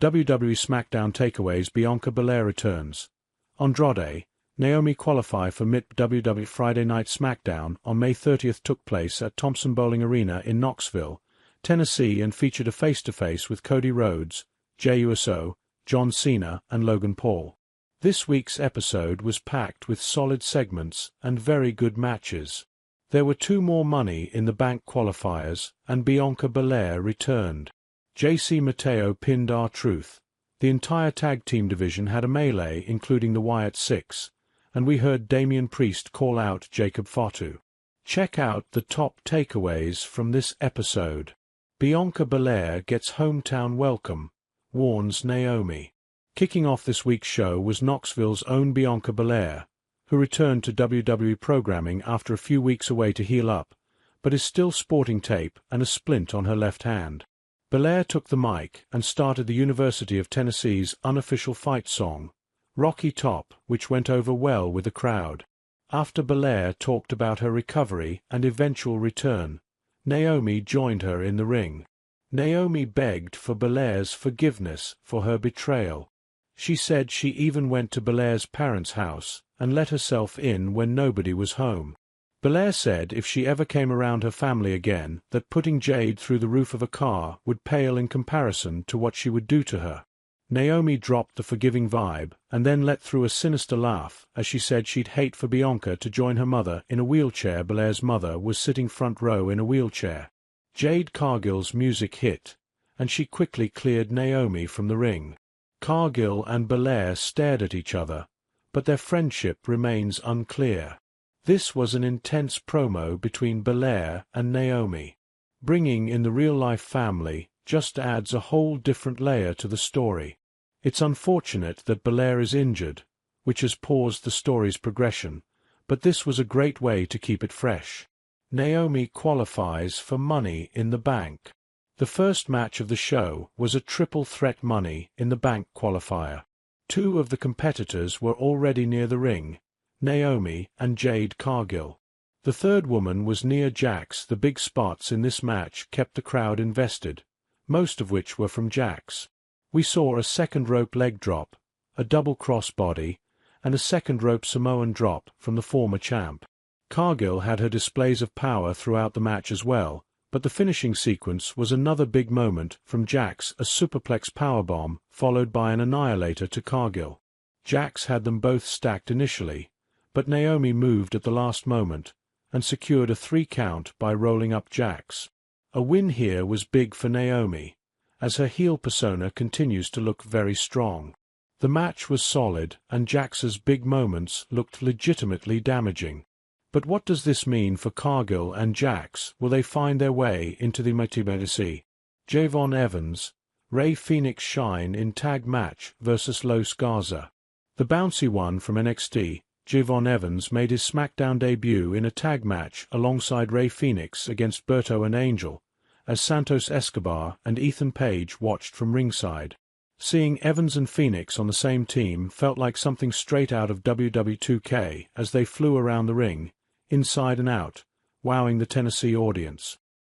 WWE SmackDown Takeaways Bianca Belair returns. Andrade, Naomi qualify for mitb Friday Night SmackDown on May 30th took place at Thompson Bowling Arena in Knoxville, Tennessee and featured a face-to-face with Cody Rhodes, Jey Uso, John Cena and Logan Paul. This week's episode was packed with solid segments and very good matches. There were 2 more Money in the Bank qualifiers, and Bianca Belair returned. JC Mateo pinned R-Truth. The entire tag team division had a melee including the Wyatt Six, and we heard Damian Priest call out Jacob Fatu. Check out the top takeaways from this episode. Bianca Belair gets hometown welcome, warns Naomi. Kicking off this week's show was Knoxville's own Bianca Belair, who returned to WWE programming after a few weeks away to heal up, but is still sporting tape and a splint on her left hand. Belair took the mic and started the University of Tennessee's unofficial fight song, Rocky Top, which went over well with the crowd. After Belair talked about her recovery and eventual return, Naomi joined her in the ring. Naomi begged for Belair's forgiveness for her betrayal. She said she even went to Belair's parents' house and let herself in when nobody was home. Belair said if she ever came around her family again that putting Jade through the roof of a car would pale in comparison to what she would do to her. Naomi dropped the forgiving vibe and then let through a sinister laugh as she said she'd hate for Bianca to join her mother in a wheelchair. Belair's mother was sitting front row in a wheelchair. Jade Cargill's music hit, and she quickly cleared Naomi from the ring. Cargill and Belair stared at each other, but their friendship remains unclear. This was an intense promo between Belair and Naomi. Bringing in the real-life family just adds a whole different layer to the story. It's unfortunate that Belair is injured, which has paused the story's progression, but this was a great way to keep it fresh. Naomi qualifies for Money in the Bank. The first match of the show was a triple threat Money in the Bank qualifier. 2 of the competitors were already near the ring, Naomi and Jade Cargill. The third woman was Nia Jax. The big spots in this match kept the crowd invested, most of which were from Jax. We saw a second rope leg drop, a double crossbody, and a second rope Samoan drop from the former champ. Cargill had her displays of power throughout the match as well, but the finishing sequence was another big moment from Jax, a superplex powerbomb followed by an annihilator to Cargill. Jax had them both stacked initially, but Naomi moved at the last moment and secured a 3 count by rolling up Jax. A win here was big for Naomi, as her heel persona continues to look very strong. The match was solid and Jax's big moments looked legitimately damaging. But what does this mean for Cargill and Jax? Will they find their way into the mitb? Javon Evans, Rey Fenix shine in tag match versus Los Garza. The bouncy one from NXT, Javon Evans made his SmackDown debut in a tag match alongside Rey Fenix against Berto and Angel, as Santos Escobar and Ethan Page watched from ringside. Seeing Evans and Fenix on the same team felt like something straight out of WWE 2K as they flew around the ring, inside and out, wowing the Tennessee audience.